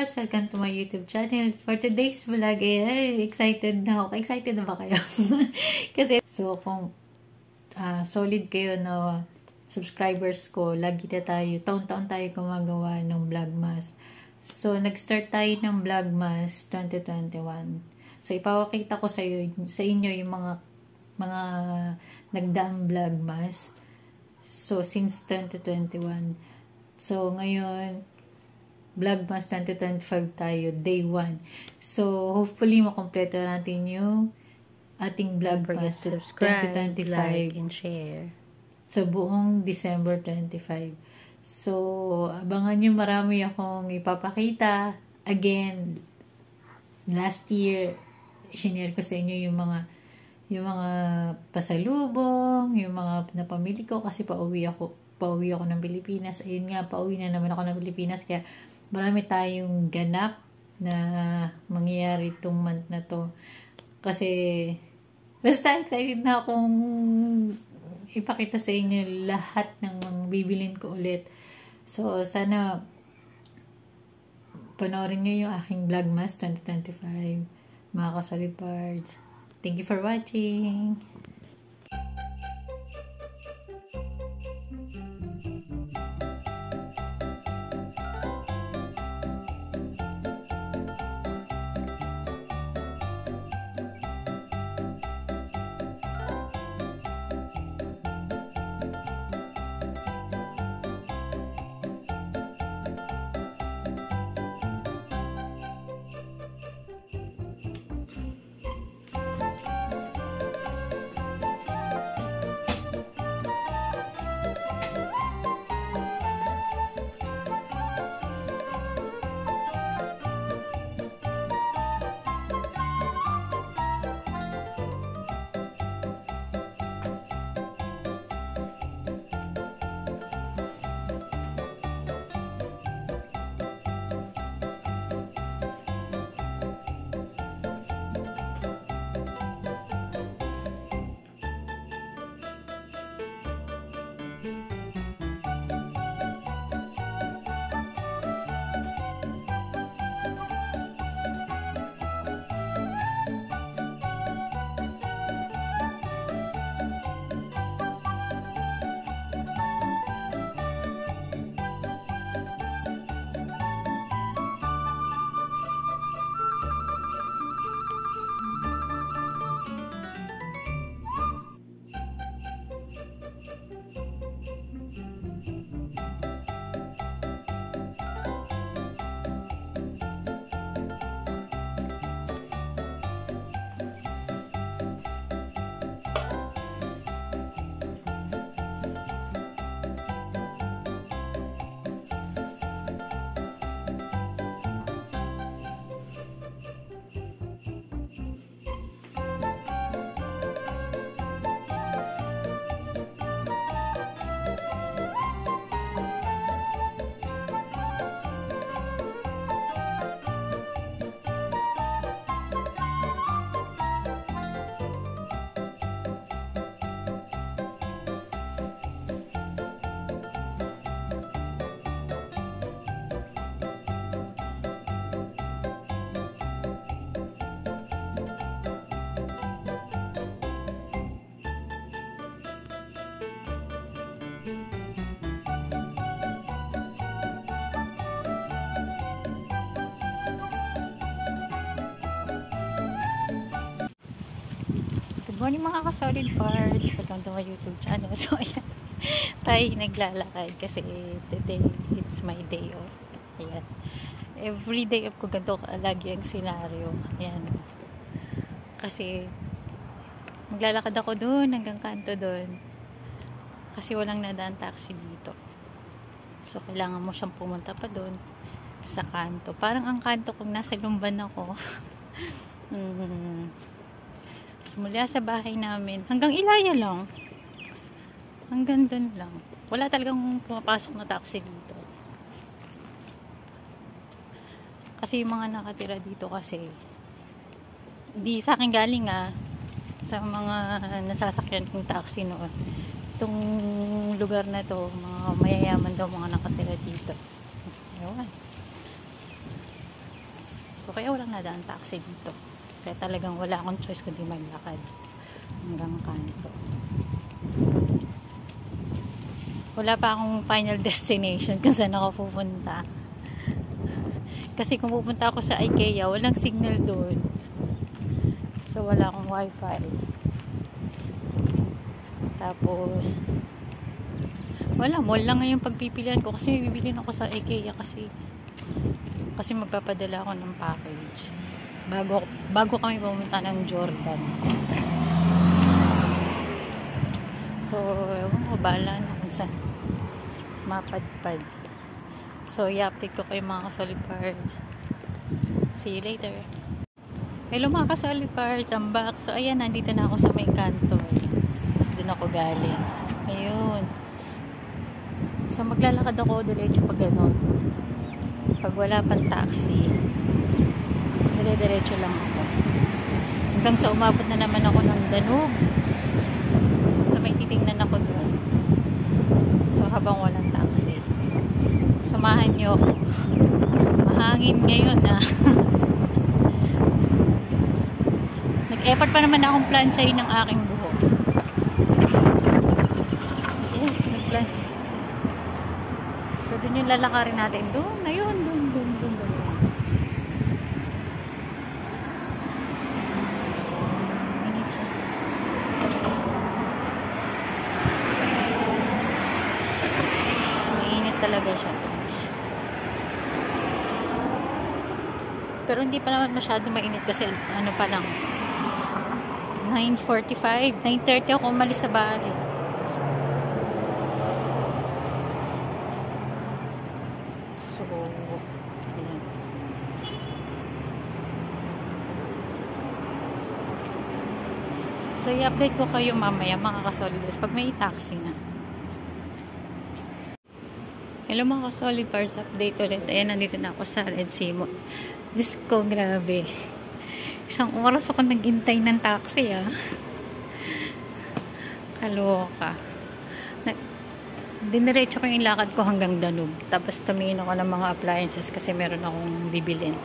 Parts! Welcome to my YouTube channel. For today's vlog, excited na ako. Excited na ba kayo? Kasi, so, kung solid kayo na subscribers ko, lagi na tayo, taon-taon tayo gumagawa ng Vlogmas. So, nag-start tayo ng Vlogmas 2021. So, ipapakita ko sa inyo yung mga nagdaang Vlogmas. So, since 2021. So, ngayon, Vlogmas 2025 tayo, day 1. So, hopefully, makompleto natin yung ating Vlogmas 2025. Like, and share. Sa buong December 25. So, abangan nyo, marami akong ipapakita. Again, last year, sinare ko sa inyo yung mga pasalubong, yung mga napamili ko kasi pauwi ako ng Pilipinas. Ayun nga, pauwi na naman ako ng Pilipinas. Kaya, marami tayong ganap na mangyayari itong month na to. Kasi, basta excited na akong ipakita sa inyo lahat ng mga bibilin ko ulit. So, sana panoorin nyo yung aking Vlogmas 2025, mga ka-solid parts. Thank you for watching! Good morning mga ka-solid parts. Welcome to my YouTube channel. So, ayan. Tayo naglalakad kasi today it's my day off. Ayan. Every day off ko ganito lagi ang senaryo. Ayan. Kasi maglalakad ako doon hanggang kanto doon. Kasi walang nadaan taxi dito. So, kailangan mo siyang pumunta pa doon sa kanto. Parang ang kanto kung nasa Lumban ako. Mula sa bahay namin hanggang Ilaya lang, hanggang dun lang, wala talagang pumapasok na taxi dito kasi yung mga nakatira dito kasi di sa akin galing sa mga nasasakyan kong taxi noon. Itong lugar na to, mga mayayaman daw mga nakatira dito. Ewan. kaya walang nadaan taxi dito. Kaya talagang wala akong choice kundi maglakad hanggang kanto. Wala pa akong final destination kung saan ako pupunta. Kasi kung pupunta ako sa IKEA, walang signal doon. So, wala akong wifi. Tapos, wala, mall lang ngayon pagpipilian ko. Kasi may bibilin ako sa IKEA kasi magpapadala ako ng package. Bago kami pumunta ng Jordan. So, ewan ko, bahala na kung saan mapadpad. So, i-update ko kayo mga ka-solid cards. See you later. Hello mga ka-solid cards, I'm back. So, ayan, nandito na ako sa may kanto. Tapos doon ako galing. Ayun. So, maglalakad ako diretso pag gano'n. Pag wala pang taxi, dire-diretso lang ako. Hanggang sa umabot na naman ako ng Danube. So, may titingnan ako doon. So, habang walang taxi. Samahan nyo ako. Mahangin ngayon na. Nag-effort pa naman akong planchain ng aking buhok. Yes, nag-plan. So, dun yung lalakarin natin. Doon, na yun. Doon. Minute siya. Mainit talaga siya, guys. Pero hindi pa naman masyado mainit kasi ano pa lang 9:45, 9:30 ako umalis sa bahay. So, ayan. So, i-update ko kayo mamaya mga ka-soliders pag may taxi na. Hello mga ka-solid cars, update ulit. Ayan, nandito na ako sa Red Sea Mall. Diyos ko, grabe. Isang oras ako naghintay ng taxi, ah. Kaloka. Diniretso ko yung lakad ko hanggang Danube. Tapos tumingin ako ng mga appliances kasi meron akong bibilin.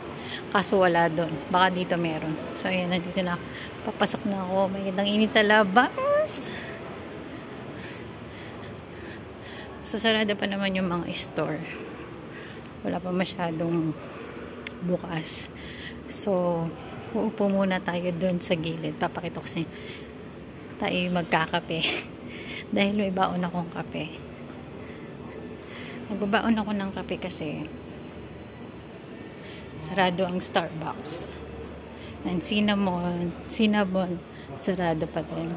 Kaso wala doon. Baka dito meron. So, ayan, nandito na. Papasok na ako. May kitang init sa labas. So, sarado pa naman yung mga store. Wala pa masyadong bukas. So, uupo muna tayo doon sa gilid. Papakita ko sa inyo. Tayo magkakape. Dahil may baon akong kape. Nagbabaon ako ng kape kasi sarado ang Starbucks. And cinnamon, sarado pa din.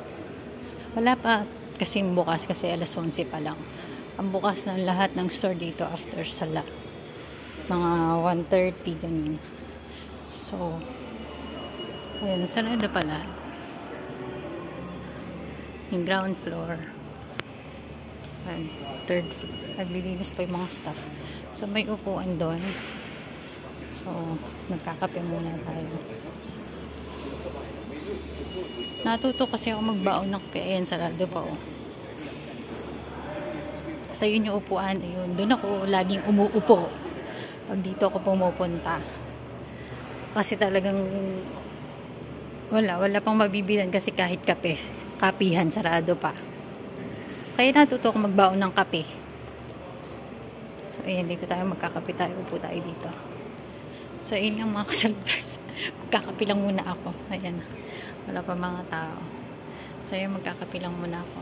Wala pa kasing bukas kasi alas 11 pa lang. Ang bukas ng lahat ng store dito after sala. Mga 1:30 ganun. So, ayun, sarado pala. Yung ground floor. And third floor. Naglilinis pa yung mga staff. So, may upuan doon. So, magkakape muna tayo. Natuto kasi ako magbaon ng kape. Ayan, sarado pa oh. Sa yun yung upuan. Ayun, doon ako laging umuupo. Pag dito ako pumupunta. Kasi talagang wala pang mabibilan kasi kahit kape. Kapihan, sarado pa. Kaya natuto ako magbaon ng kape. So, ayan, dito tayo magkakape tayo. Upo tayo dito. So, yun yung mga kasalbers. Magkakape lang muna ako. Ayan. Wala pa mga tao. So, ayan, magkakape lang muna ako.